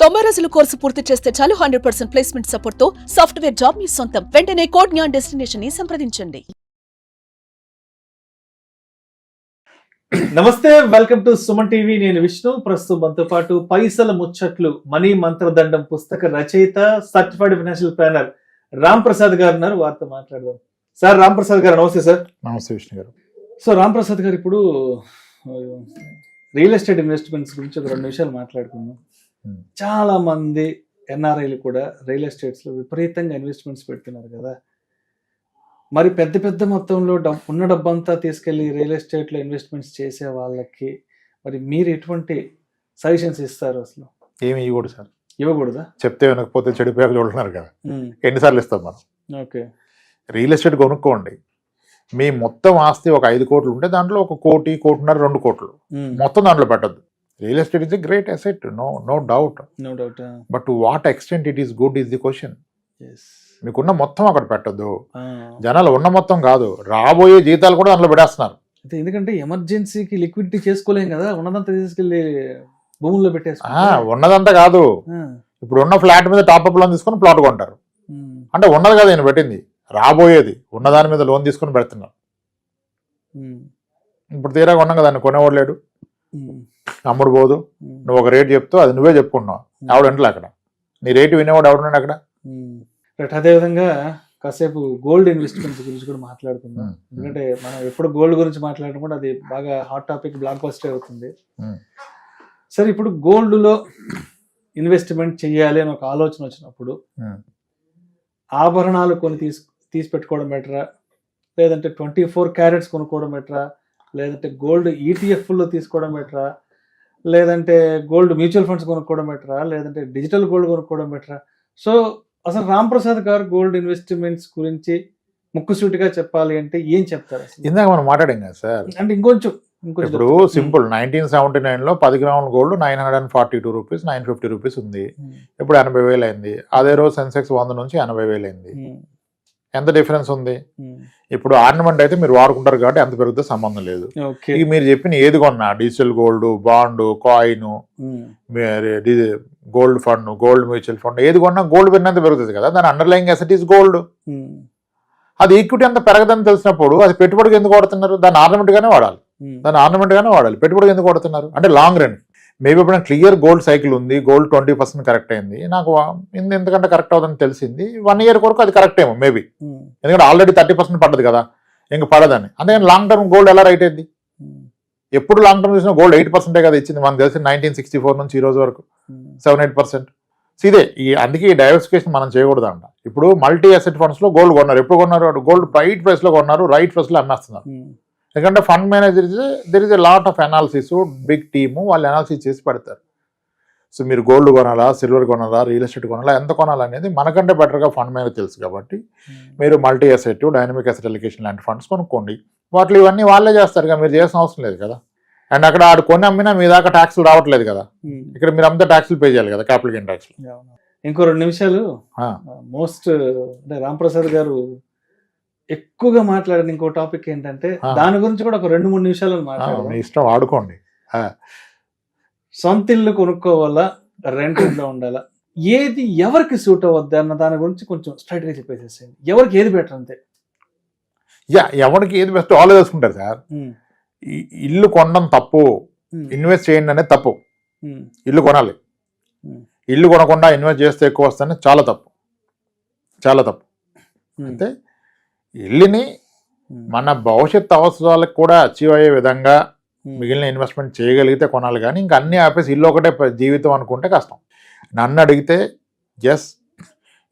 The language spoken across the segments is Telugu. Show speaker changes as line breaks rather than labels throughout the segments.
90 రోజుల కోర్సు పూర్తి చేస్తే చాలు 100% ప్లేస్మెంట్ సపోర్ట్ తో సాఫ్ట్వేర్ జాబ్ మీ సొంతం. వెంటనే కోడ్ జ్ఞాన్ డెస్టినేషన్ ని సంప్రదించండి.
నమస్తే, వెల్కమ్ టు సుమన్ టీవీ. నేను విష్ణు. ప్రస్తుతం మనతో పాటు పైసల ముచ్చట్లు మనీ మంత్రదండం పుస్తక రచయిత, certified financial planner Ram Prasad గారు ఉన్నారు. వారితో మాట్లాడదాం. సార్, రామ్ ప్రసాద్ గారు నమస్తే. సార్
నమస్తే విష్ణు గారు.
సో రామ్ ప్రసాద్ గారు, ఇప్పుడు రియల్ ఎస్టేట్ ఇన్వెస్ట్మెంట్స్ గురించి ఒక 2 నిమిషాలు మాట్లాడుకుందాం. చాలా మంది ఎన్ఆర్ఐలు కూడా రియల్ ఎస్టేట్స్ లో విపరీతంగా ఇన్వెస్ట్మెంట్స్ పెడుతున్నారు కదా. మరి పెద్ద పెద్ద మొత్తంలో ఉన్న డబ్బంతా తీసుకెళ్లి రియల్ ఎస్టేట్ లో ఇన్వెస్ట్మెంట్స్ చేసే వాళ్ళకి మరి మీరు ఎటువంటి సజెషన్స్ ఇస్తారు? అసలు
ఏమి ఇవ్వకూడదు సార్.
ఇవ్వకూడదా?
చెప్తే వినకపోతే చెడిపోయాక చూడుతున్నారు కదా, ఎన్నిసార్లు ఇస్తాం మనం?
ఓకే,
రియల్ ఎస్టేట్ కొనుక్కోండి. మీ మొత్తం ఆస్తి ఒక 5 కోట్లు ఉంటే దాంట్లో 1 కోటి, 1.5 2 కోట్లు మొత్తం దాంట్లో పెట్టద్దు. Real estate is a great asset, no doubt. But to what extent it is good is the question. మీకున్న మొత్తం అక్కడ పెట్టద్దు. జనాలు ఉన్న మొత్తం కాదు, రాబోయే జీతాలు కూడా దాంట్లో పెడేస్తున్నారు.
ఎందుకంటే ఎమర్జెన్సీకి లిక్విడిటీ చేసుకోలేం కదా, ఉన్నదంతా తీసుకెళ్లి భూముల్లో పెట్టేసి.
ఉన్నదంతా కాదు, ఇప్పుడు ఉన్న ఫ్లాట్ మీద టాప్అప్ లోన్ తీసుకొని ప్లాట్ కొంటారు. అంటే ఉన్నది కదా నేను పెట్టింది, రాబోయేది ఉన్నదాని మీద లోన్ తీసుకొని పెడుతున్నారు. ఇప్పుడు తీరా కొన్నాం కదా, కొనేవాడు లేడు, అమ్ముడు పోదు. నువ్వు ఒక రేట్ చెప్తావు, అది నువ్వే చెప్పుకున్నావు. ఎవడంటే అక్కడ నీ రేటు వినేవాడు ఎవడున్నాడు అక్కడ.
అదేవిధంగా కాసేపు గోల్డ్ ఇన్వెస్ట్మెంట్స్ గురించి కూడా మాట్లాడుకుందాం. ఎందుకంటే మనం ఎప్పుడు గోల్డ్ గురించి మాట్లాడడం కూడా అది బాగా హాట్ టాపిక్, బ్లాక్ బస్టర్ అవుతుంది. సరే, ఇప్పుడు గోల్డ్ లో ఇన్వెస్ట్మెంట్ చెయ్యాలి అని ఒక ఆలోచన వచ్చినప్పుడు ఆభరణాలు కొని తీసి పెట్టుకోవడం బెటరా, లేదంటే 24 క్యారెట్స్ కొనుక్కోవడం బెటరా, లేదంటే గోల్డ్ ETF లో తీసుకోవడం బెటరా, లేదంటే గోల్డ్ మ్యూచువల్ ఫండ్స్ కొనుక్కోవడం బెటరా, లేదంటే డిజిటల్ గోల్డ్ కొనుక్కోవడం బెటరా? సో అసలు రామ్ ప్రసాద్ గారు గోల్డ్ ఇన్వెస్ట్మెంట్స్ గురించి ముక్కుసూటిగా చెప్పాలి అంటే ఏం చెప్తారు?
ఇందాక మనం మాట్లాడాం కదా సార్,
అంటే ఇంకొంచెం
ఇప్పుడు సింపుల్ 1979లో 10 గ్రాముల గోల్డ్ 942 రూపీస్, 950 రూపీస్ ఉంది. ఇప్పుడు 80,000 అయింది. అదే రోజు సెన్సెక్స్ 100 నుంచి 80,000 అయింది. ఎంత డిఫరెన్స్ ఉంది? ఇప్పుడు ఆర్నమెంట్ అయితే మీరు వాడుకుంటారు కాబట్టి ఎంత పెరిగితే సంబంధం లేదు. ఇక మీరు చెప్పిన ఏది కొన్నా, digital gold, bond, coin, gold fund, gold mutual fund, ఏది కొన్నా గోల్డ్ పెరిగినంత పెరుగుతుంది కదా. దాని అండర్లయింగ్ అసెట్ ఈస్ గోల్డ్. అది ఈక్విటీ అంత పెరగదని తెలిసినప్పుడు అది పెట్టుబడికి ఎందుకు వాడుతున్నారు? దాన్ని ఆర్నమెంట్ గానే వాడాలి, పెట్టుబడికి ఎందుకు వాడుతున్నారు? అంటే లాంగ్ రన్. మేబీ ఇప్పుడు క్లియర్ గోల్డ్ సైకిల్ ఉంది, గోల్డ్ 20% కరెక్ట్ అయింది, నాకు ఎందుకంటే కరెక్ట్ అవుతుందని తెలిసింది. 1 ఇయర్ వరకు అది కరెక్ట్ ఏమో మేబీ, ఎందుకంటే ఆల్రెడీ 30% పడ్డది కదా, ఇంక పడదని. అంటే లాంగ్ టర్మ్ గోల్డ్ ఎలా రైట్ అయింది? ఎప్పుడు లాంగ్ టర్మ్ చూసినా గోల్డ్ 8% కదా ఇచ్చింది. మనకు తెలిసి 1964 నుంచి ఈ రోజు వరకు 7-8%. ఇదే అందుకే ఈ డైవర్సిఫికేషన్ మనం చేయకూడదు అంట. ఇప్పుడు మల్టీ అసెట్ ఫండ్స్ లో గోల్డ్ కొన్నారు. ఎప్పుడు కొన్నారు? గోల్డ్ రైట్ ప్రైస్ లో కొన్నారు, రైట్ ప్రైస్ లో అమ్మేస్తున్నారు. ఎందుకంటే fund manager there is a lot of analysis, big team, వాళ్ళు అనాలిసిస్ చేసి పెడతారు. సో మీరు గోల్డ్ కొనాలా, సిల్వర్ కొనాలా, రియల్ ఎస్టేట్ కొనాలా, ఎంత కొనాలనేది మనకంటే బెటర్గా ఫండ్ మేనేజర్ తెలుసు. కాబట్టి మీరు multi asset, dynamic asset allocation లాంటి ఫండ్స్ కొనుక్కోండి. వాటిలో ఇవన్నీ వాళ్ళే చేస్తారు కదా, మీరు చేయాల్సిన అవసరం లేదు కదా. అండ్ అక్కడ ఆడు కొన్ని అమ్మినా మీ దాకా ట్యాక్స్లు రావట్లేదు కదా, ఇక్కడ మీరు అంతా ట్యాక్స్లు పే చేయాలి కదా, క్యాపిటల్ గెయిన్ ట్యాక్స్.
ఇంకో 2 నిమిషాలు మోస్ట్ అంటే రామ్ ప్రసాద్ గారు ఎక్కువగా మాట్లాడిన ఇంకో టాపిక్ ఏంటంటే దాని గురించి కూడా ఒక 2-3 నిమిషాలు మాట్లాడాలి.
మీ ఇష్టం, ఆడుకోండి.
సొంత ఇల్లు కొనుక్కోవాలా, రెంట్ ఇంట్లో ఉండాలా, ఏది ఎవరికి సూట్ అవ్వద్దు అన్న దాని గురించి కొంచెం స్ట్రైట్ గా చెప్పేసేయండి. ఎవరికి ఏది బెటర్ అంతే.
ఎవరికి ఏది బెస్ట్ వాళ్ళు తెలుసుకుంటారు సార్. ఇల్లు కొనడం తప్పు, ఇన్వెస్ట్ చేయండి అనేది తప్పు. ఇల్లు కొనాలి, ఇల్లు కొనకుండా ఇన్వెస్ట్ చేస్తే ఎక్కువ వస్తుంది, చాలా తప్పు, చాలా తప్పు. అంటే ఇల్లుని మన భవిష్యత్ అవసరాలకు కూడా అచీవ్ అయ్యే విధంగా మిగిలిన ఇన్వెస్ట్మెంట్ చేయగలిగితే కొనాలి. కానీ ఇంకా అన్ని ఆపేసి ఇల్లు ఒకటే జీవితం అనుకుంటే కష్టం. నన్ను అడిగితే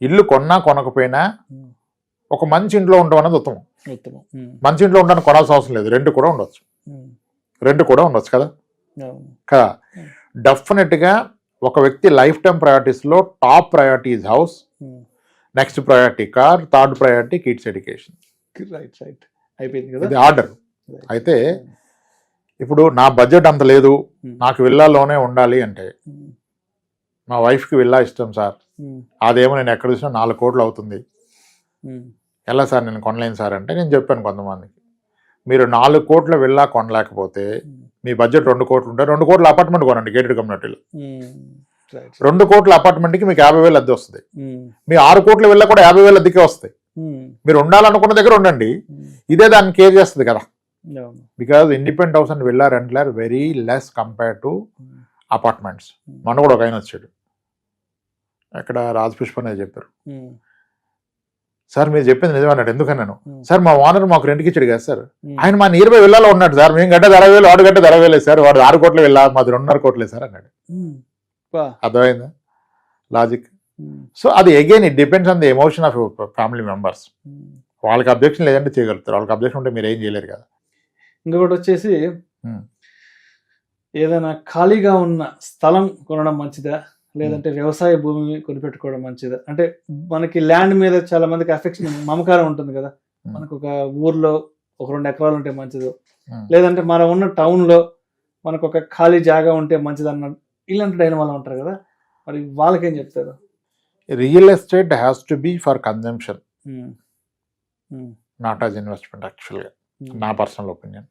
ఇల్లు కొన్నా కొనకపోయినా ఒక మంచి ఇంట్లో ఉండడం అనేది ఉత్తమం. మంచి ఇంట్లో ఉండడానికి కొనాల్సిన అవసరం లేదు, రెంట్ కూడా ఉండొచ్చు కదా. డెఫినెట్గా ఒక వ్యక్తి లైఫ్ టైం ప్రయారిటీస్లో top priority is house, next priority car, third priority kids education. ఇది ఆర్డర్. అయితే ఇప్పుడు నా బడ్జెట్ అంత లేదు, నాకు విల్లాలోనే ఉండాలి అంటే, మా వైఫ్కి విల్లా ఇష్టం సార్, అదేమో నేను ఎక్కడ చూసినా 4 కోట్లు అవుతుంది, ఎలా సార్ నేను కొనలేను సార్ అంటే, నేను చెప్పాను కొంతమందికి, మీరు 4 కోట్ల విల్లా కొనలేకపోతే మీ బడ్జెట్ 2 కోట్లు ఉంటే 2 కోట్ల అపార్ట్మెంట్ కొనండి గేటెడ్ కమ్యూనిటీలో.
రైట్
2 కోట్ల అపార్ట్మెంట్కి మీకు 50,000 అద్దె వస్తుంది. మీ 6 కోట్ల వెళ్ళ కూడా 50,000 అద్దెకే వస్తాయి. మీరు ఉండాలనుకున్న దగ్గర ఉండండి, ఇదే దాన్ని కేర్ చేస్తుంది కదా. Because independent house and villa రెంట్లు are very less compare to apartments. మన కూడా ఒక ఆయన వచ్చాడు, అక్కడ రాజ్ పుష్ప అనేది చెప్పారు, సార్ మీరు చెప్పింది నిజమన్నాడు. ఎందుకన్నాను, సార్ మా ఓనర్ మాకు రెంట్కి ఇచ్చాడు కదా సార్, ఆయన మా నియర్ బై విల్లాలో ఉన్నాడు సార్, మేము గంట 60,000 వాడు గంట 60,000 సార్, వాడు 6 కోట్లు వెళ్ళా, మాది 2.5 కోట్లే సార్ అన్నాడు. అర్థమైందా లాజిక్? సో అది again it depends on the emotion of family members. వాళ్ళకి అబ్జెక్షన్ లేదంటే చేయగలుగుతారు, వాళ్ళకి అబ్జెక్షన్ ఉంటే మీరు ఏం చేయలేరు కదా.
ఇంకొకటి వచ్చేసి ఏదైనా ఖాళీగా ఉన్న స్థలం కొనడం మంచిదా, లేదంటే వ్యవసాయ భూమి కొనిపెట్టుకోవడం మంచిదా? అంటే మనకి ల్యాండ్ మీద చాలా మందికి అఫెక్షన్, మమకారం ఉంటుంది కదా. మనకు ఒక ఊర్లో ఒక 2 ఎకరాలు ఉంటే మంచిది, లేదంటే మనం ఉన్న టౌన్ లో మనకు ఒక ఖాళీ జాగా ఉంటే మంచిది అన్న ఇలాంటి డైనమాలు ఉంటారు కదా, మరి వాళ్ళకేం చెప్తారు?
Real estate has to be for consumption, not as investment. యాక్చువల్గా నా పర్సనల్ ఒపీనియన్.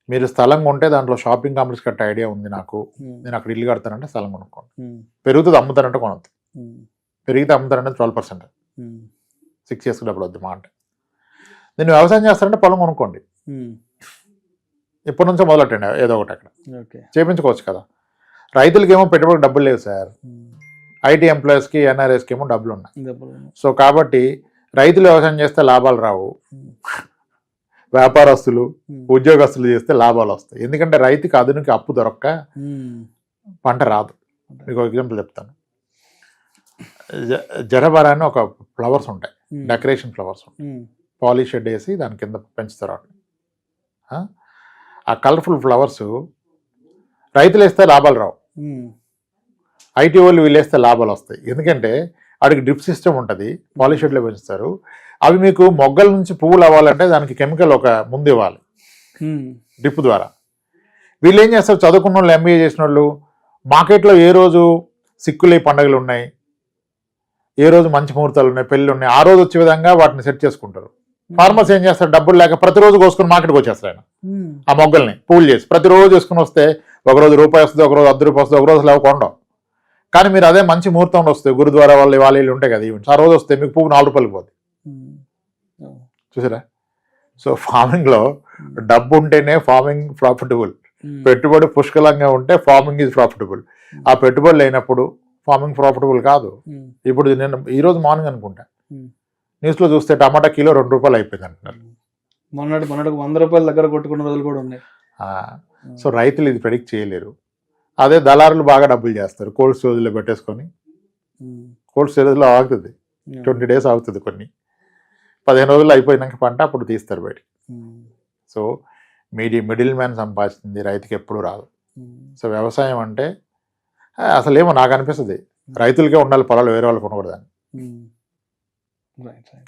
మీరు స్థలం కొంటే దాంట్లో షాపింగ్ కాంప్లెక్స్ కట్టే ఐడియా ఉంది నాకు, నేను అక్కడ ఇల్లు కడతానంటే స్థలం కొనుక్కోండి. పెరుగుతుంది అమ్ముతానంటే కొనద్దు, పెరిగితే అమ్ముతారంటే 12%, 6 years డబ్బులు వద్దు మా అంటే. నేను వ్యవసాయం చేస్తానంటే పొలం కొనుక్కోండి, ఇప్పటి నుంచో మొదలెట్టండి ఏదో ఒకటి అక్కడ చేయించుకోవచ్చు కదా. రైతులకి ఏమో పెట్టుబడి డబ్బులు లేవు సార్, ఐటీ ఎంప్లాయీస్కి ఎన్ఆర్ఎస్కి ఏమో డబ్బులు ఉన్నాయి. సో కాబట్టి రైతులు వ్యవసాయం చేస్తే లాభాలు రావు, వ్యాపారస్తులు ఉద్యోగస్తులు చేస్తే లాభాలు వస్తాయి. ఎందుకంటే రైతుకి ఆధునిక అప్పు దొరక్క పంట రాదు. మీకు ఎగ్జాంపుల్ చెప్తాను. జరబరా అని ఒక ఫ్లవర్స్ ఉంటాయి, డెకరేషన్ ఫ్లవర్స్ ఉంటాయి, పాలిష్ షెడ్ వేసి దాని కింద పెంచుతారు. ఆ కలర్ఫుల్ ఫ్లవర్స్ రైతులు వేస్తే లాభాలు రావు, ఐటీ వాళ్ళు వీళ్ళు వేస్తే లాభాలు వస్తాయి. ఎందుకంటే వాడికి డ్రిప్ సిస్టమ్ ఉంటుంది, పాలిష్ షెడ్లో పెంచుతారు. అవి మీకు మొగ్గల నుంచి పువ్వులు అవ్వాలంటే దానికి కెమికల్ ఒక ముందు ఇవ్వాలి డ్రిప్ ద్వారా. వీళ్ళు ఏం చేస్తారు, చదువుకున్న వాళ్ళు, ఎంబీఏ చేసిన వాళ్ళు, మార్కెట్లో ఏ రోజు సిక్కులే పండుగలు ఉన్నాయి, ఏ రోజు మంచి ముహూర్తాలు ఉన్నాయి, పెళ్ళి ఉన్నాయి, ఆ రోజు వచ్చే విధంగా వాటిని సెట్ చేసుకుంటారు. ఫార్మర్స్ ఏం చేస్తారు, డబ్బులు లేక ప్రతిరోజు కోసుకుని మార్కెట్కి వచ్చేస్తారు ఆయన, ఆ మొగ్గల్ని పూలు చేసి ప్రతిరోజు వేసుకుని వస్తే ఒకరోజు రూపాయి వస్తుంది, ఒకరోజు 10 రూపాయలు వస్తుంది, ఒకరోజు లేవకుండా. కానీ మీరు అదే మంచి ముహూర్తంలో వస్తే, గురుద్వారా వాళ్ళు ఉంటాయి కదా ఈవెంట్స్, ఆ రోజు వస్తే మీకు పువ్వు 4 రూపాయలకి పోతుంది. చూసారా? సో ఫార్మింగ్లో డబ్బు ఉంటేనే ఫార్మింగ్ ప్రాఫిటబుల్, పెట్టుబడి పుష్కలంగా ఉంటే ఫార్మింగ్ ఈజ్ ప్రాఫిటబుల్. ఆ పెట్టుబడి లేనప్పుడు ఫార్మింగ్ ప్రాఫిటబుల్ కాదు. ఇప్పుడు నేను ఈరోజు మార్నింగ్ అనుకుంటా న్యూస్లో చూస్తే టమాటా కిలో 2 రూపాయలు అయిపోయింది అంటున్నారు.
మొన్నటి 100 రూపాయల దగ్గర కొట్టుకున్న రోజులు కూడా ఉన్నాయి.
సో రైతులు ఇది ప్రెడిక్ట్ చేయలేరు. అదే దళారులు బాగా డబ్బులు చేస్తారు, కోల్డ్ స్టోరేజ్లో పెట్టేసుకొని. కోల్డ్ స్టోరేజ్లో ఆగుతుంది, 20 days ఆగుతుంది, కొన్ని 15 రోజులు అయిపోయినాక పంట అప్పుడు తీస్తారు బయట. సో మిడిల్ మ్యాన్ సంపాదిస్తుంది రైతుకి ఎప్పుడు రాదు. సో వ్యవసాయం అంటే అసలేమో నాకు అనిపిస్తుంది రైతులకే ఉండాలి పొలాలు, వేరే వాళ్ళు కొనకూడదని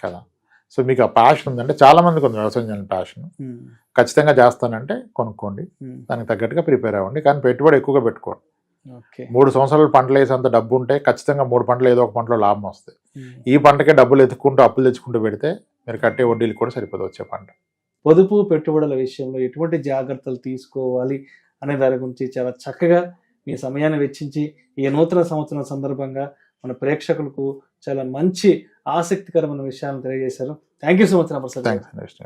కదా. సో మీకు ఆ ప్యాషన్ ఉందంటే, చాలా మందికి ఉంది వ్యవసాయం చేయాలని ప్యాషన్, ఖచ్చితంగా చేస్తానంటే కొనుక్కోండి, దానికి తగ్గట్టుగా ప్రిపేర్ అవ్వండి. కానీ పెట్టుబడి ఎక్కువగా పెట్టుకోండి. 3 సంవత్సరాలు పంటలు వేసేంత డబ్బు ఉంటే ఖచ్చితంగా 3 పంటలు ఏదో ఒక పంటలో లాభం వస్తాయి. ఈ పంటకే డబ్బులు ఎత్తుకుంటూ అప్పులు తెచ్చుకుంటూ పెడితే మీరు కట్టే వడ్డీలు కూడా సరిపోదు వచ్చే పంట.
పొదుపు పెట్టుబడుల విషయంలో ఎటువంటి జాగ్రత్తలు తీసుకోవాలి అనే దాని గురించి చాలా చక్కగా మీ సమయాన్ని వెచ్చించి ఈ నూతన సంవత్సరం సందర్భంగా మన ప్రేక్షకులకు చాలా మంచి ఆసక్తికరమైన విషయాలను తెలియజేశారు. Thank you so much.
Thanks.